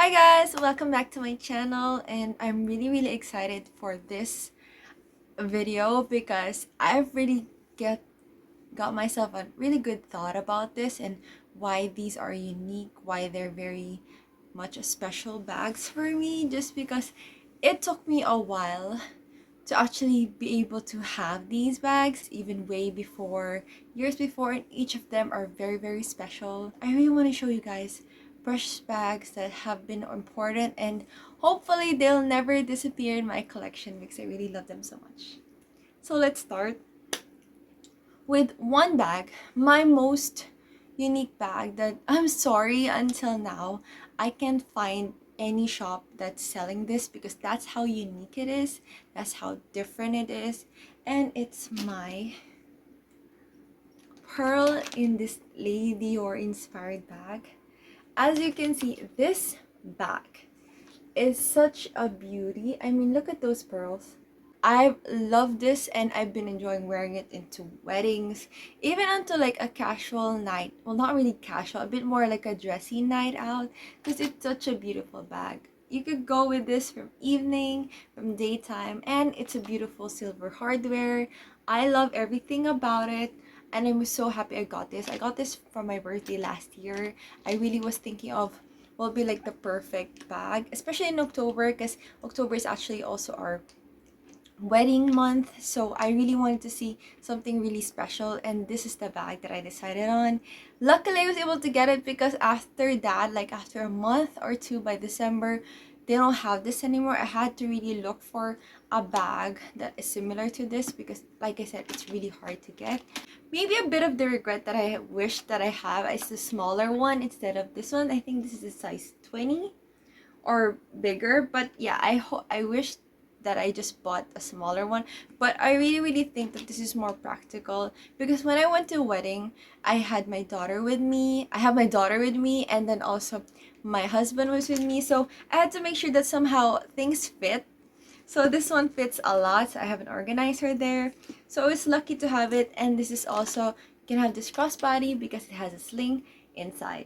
Hi guys, welcome back to my channel, and I'm really excited for this video because I've really got myself a really good thought about this and why these are unique, why they're very much special bags for me, just because it took me a while to actually be able to have these bags, even way before, years before, and each of them are very special. I really want to show you guys precious bags that have been important, and hopefully they'll never disappear in my collection because I really love them so much. So let's start with one bag, my most unique bag that I'm sorry until now I can't find any shop that's selling this because that's how unique it is, that's how different it is, and it's my pearl in this Lady Dior inspired bag. As you can see, this bag is such a beauty. I mean, look at those pearls. I love this and I've been enjoying wearing it into weddings, even onto like a casual night. Well, not really casual, a bit more like a dressy night out because it's such a beautiful bag. You could go with this from evening, from daytime, and it's a beautiful silver hardware. I love everything about it. And I'm so happy I got this. I got this for my birthday last year. I really was thinking of will be like the perfect bag, especially in October because October is actually also our wedding month, so I really wanted to see something really special, and this is the bag that I decided on. Luckily I was able to get it because after that, like after a month or two, by December they don't have this anymore. I had to really look for a bag that is similar to this because like I said, it's really hard to get. Maybe a bit of the regret that I wish that I have is the smaller one instead of this one. I think this is a size 20 or bigger, but yeah, I wish that I just bought a smaller one, but I really think that this is more practical because when I went to a wedding, I had my daughter with me. I have my daughter with me, and then also my husband was with me, so I had to make sure that somehow things fit. So this one fits a lot. So I have an organizer there, so I was lucky to have it. And this is also, you can have this crossbody because it has a sling inside.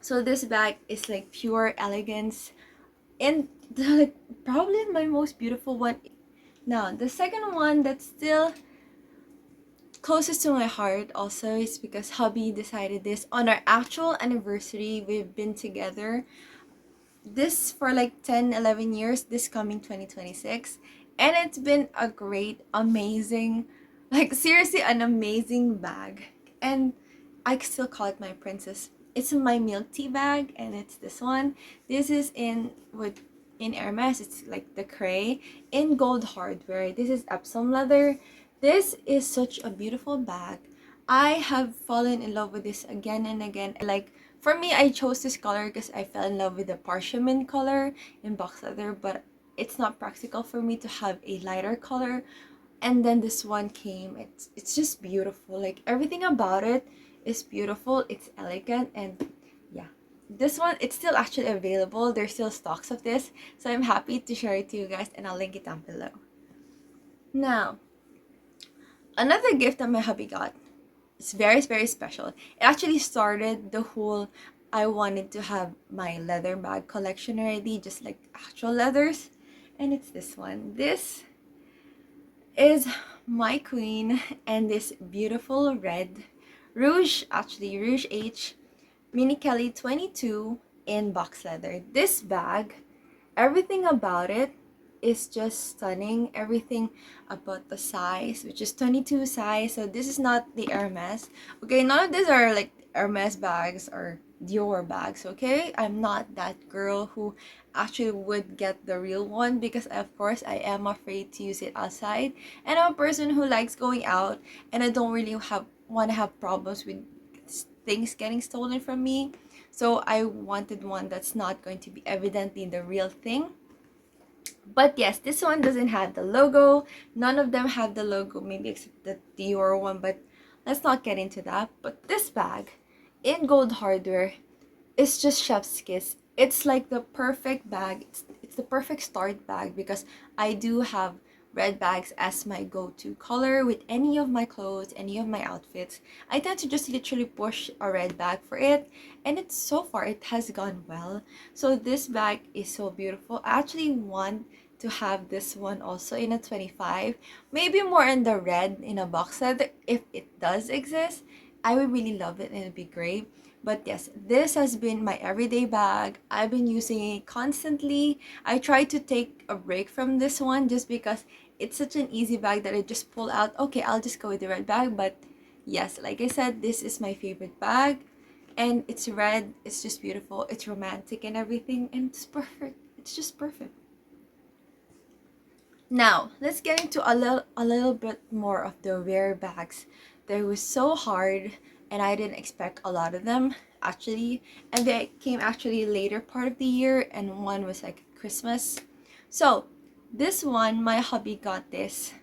So this bag is like pure elegance, and like probably my most beautiful one. Now the second one that's still closest to my heart also is because hubby decided this on our actual anniversary. We've been together this for like 10-11 years this coming 2026, and it's been a great, amazing, like seriously an amazing bag. And I still call it my princess. It's my milk tea bag, and it's this one. This is in Hermes. It's like the cray in gold hardware. This is Epsom leather. This is such a beautiful bag. I have fallen in love with this again and again. Like, for me, I chose this color because I fell in love with the parchment color in box leather, but it's not practical for me to have a lighter color. And then this one came. It's just beautiful. Like, everything about it is beautiful. It's elegant, and yeah. This one, it's still actually available. There's still stocks of this, so I'm happy to share it to you guys, and I'll link it down below. Now, another gift that my hubby got, it's very special. It actually started the whole, I wanted to have my leather bag collection already, just like actual leathers, and it's this one. This is my queen, and this beautiful red Rouge, actually Rouge H Mini Kelly 22 in box leather. This bag, everything about it is just stunning. Everything about the size, which is 22 size. So this is not the Hermes. Okay, none of these are like Hermes bags or Dior bags, okay? I'm not that girl who actually would get the real one because of course I am afraid to use it outside. And I'm a person who likes going out, and I don't really want to have problems with things getting stolen from me. So I wanted one that's not going to be evidently the real thing. But yes, this one doesn't have the logo. None of them have the logo, maybe except the Dior one, but let's not get into that. But this bag in gold hardware is just chef's kiss. It's like the perfect bag. It's the perfect start bag because I do have red bags as my go-to color with any of my clothes, any of my outfits. I tend to just literally push a red bag for it, and it's so far it has gone well. So this bag is so beautiful. I actually want to have this one also in a 25, maybe more in the red in a box set if it does exist. I would really love it and it'd be great. But yes, this has been my everyday bag. I've been using it constantly. I try to take a break from this one just because it's such an easy bag that I just pull out. Okay, I'll just go with the red bag. But yes, like I said, this is my favorite bag. And it's red. It's just beautiful. It's romantic and everything. And it's perfect. It's just perfect. Now, let's get into a little bit more of the rare bags. They were so hard and I didn't expect a lot of them actually. And they came actually later part of the year and one was like Christmas. So, this one, my hubby got this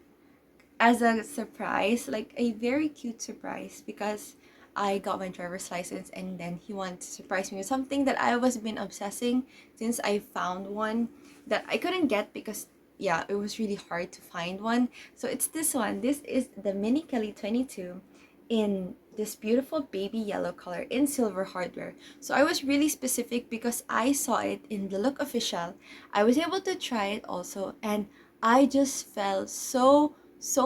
as a surprise, like a very cute surprise because I got my driver's license and then he wanted to surprise me with something that I was been obsessing since I found one that I couldn't get because yeah, it was really hard to find one. So it's this one. This is the Mini Kelly 22 in this beautiful baby yellow color in silver hardware. So I was really specific because I saw it in the Look official. I was able to try it also and I just fell so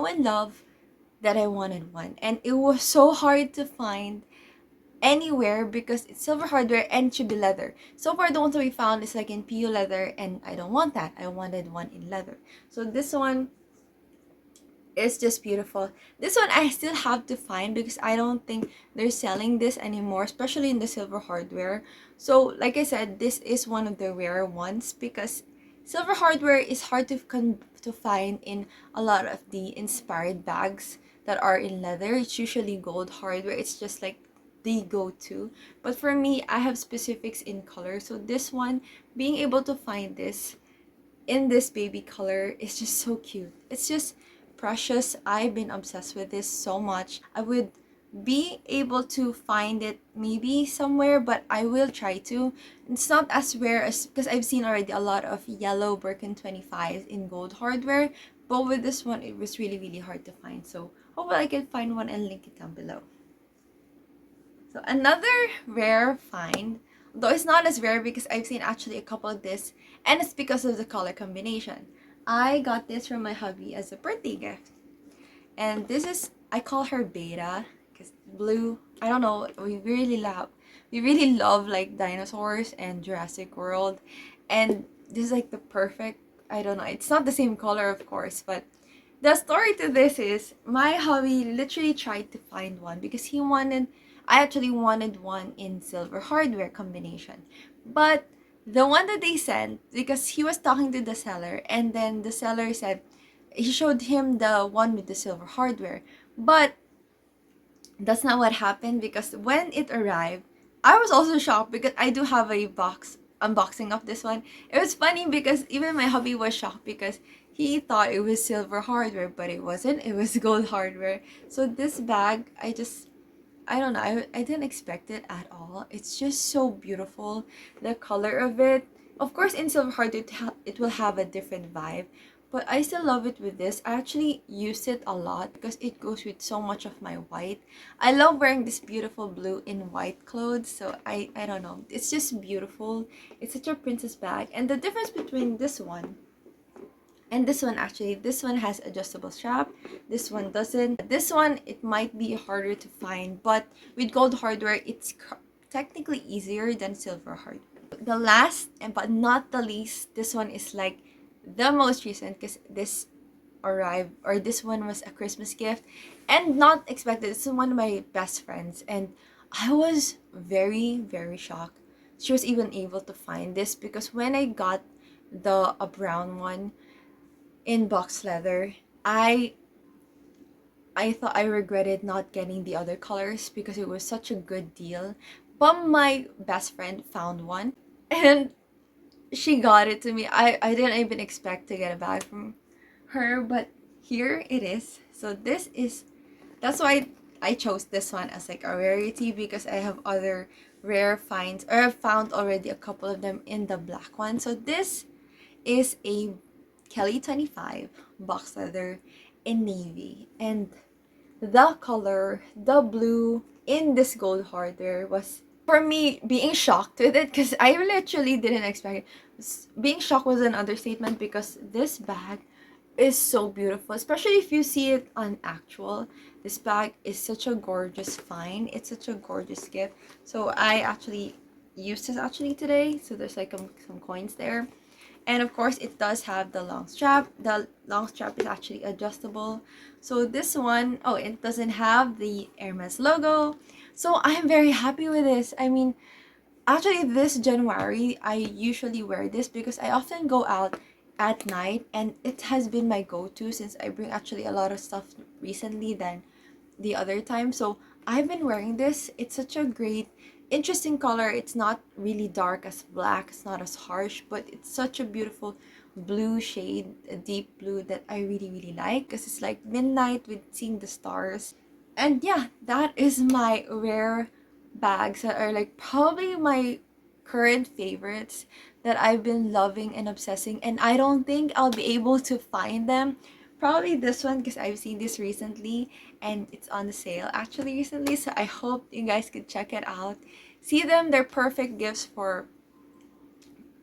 in love that I wanted one. And it was so hard to find anywhere because it's silver hardware and it should be leather. So far the ones that we found is like in PU leather and I don't want that. I wanted one in leather. So this one is just beautiful. This one I still have to find because I don't think they're selling this anymore, especially in the silver hardware. So like I said, this is one of the rare ones because silver hardware is hard to find in a lot of the inspired bags that are in leather. It's usually gold hardware. It's just like the go-to. But for me, I have specifics in color. So this one, being able to find this in this baby color is just so cute. It's just precious. I've been obsessed with this so much. I would be able to find it maybe somewhere, but I will try to. It's not as rare as because I've seen already a lot of yellow Birkin 25s in gold hardware, but with this one it was really hard to find. So hopefully I can find one and link it down below. So another rare find, though it's not as rare because I've seen actually a couple of this, and it's because of the color combination. I got this from my hubby as a birthday gift. And this is, I call her Beta because blue, I don't know, we really love like dinosaurs and Jurassic World. And this is like the perfect, I don't know, it's not the same color of course, but the story to this is my hubby literally tried to find one because I actually wanted one in silver hardware combination. But the one that they sent, because he was talking to the seller and then the seller said, he showed him the one with the silver hardware. But that's not what happened because when it arrived, I was also shocked because I do have a box unboxing of this one. It was funny because even my hubby was shocked because he thought it was silver hardware, but it wasn't. It was gold hardware. So this bag, I don't know, I didn't expect it at all. It's just so beautiful. The color of it, of course in silver hardware it will have a different vibe, but I still love it with this. I actually use it a lot because it goes with so much of my white. I love wearing this beautiful blue in white clothes, so I don't know. It's just beautiful. It's such a princess bag. And the difference between this one and this one, actually, this one has adjustable strap. This one doesn't. This one, it might be harder to find, but with gold hardware, it's technically easier than silver hardware. The last, and but not the least, this one is like the most recent because this arrived, or this one was a Christmas gift and not expected. This is one of my best friends and I was very shocked she was even able to find this because when I got a brown one in box leather, I thought I regretted not getting the other colors because it was such a good deal. But my best friend found one and she got it to me. I didn't even expect to get a bag from her, but here it is. So that's why I chose this one as like a rarity because I have other rare finds, or I've found already a couple of them in the black one. So this is a Kelly 25 box leather in navy. And the color, the blue in this gold harder was, for me, being shocked with it because I literally didn't expect it. Being shocked was an understatement because this bag is so beautiful, especially if you see it on actual. This bag is such a gorgeous find. It's such a gorgeous gift. So I actually used this actually today. So there's like some coins there. And of course, it does have the long strap. The long strap is actually adjustable. So this one, oh, it doesn't have the Hermes logo. So I'm very happy with this. I mean, actually, this January, I usually wear this because I often go out at night and it has been my go-to since I bring actually a lot of stuff recently than the other time. So I've been wearing this. It's such a great, interesting color. It's not really dark as black. It's not as harsh, but it's such a beautiful blue shade, a deep blue that I really, really like because it's like midnight with seeing the stars. And yeah, that is my rare bags that are like probably my current favorites that I've been loving and obsessing. And I don't think I'll be able to find them. Probably this one because I've seen this recently and it's on the sale actually recently. So I hope you guys could check it out. See them, they're perfect gifts for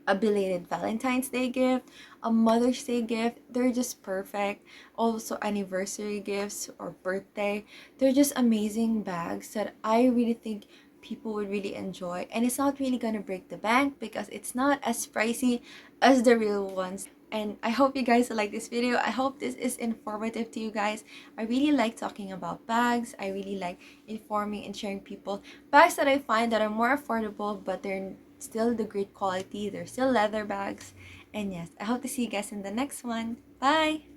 a belated Valentine's Day gift, a Mother's Day gift. They're just perfect. Also, anniversary gifts or birthday. They're just amazing bags that I really think people would really enjoy. And it's not really gonna break the bank because it's not as pricey as the real ones. And I hope you guys like this video. I hope this is informative to you guys. I really like talking about bags. I really like informing and sharing people bags that I find that are more affordable, but they're still the great quality. They're still leather bags. And yes, I hope to see you guys in the next one. Bye!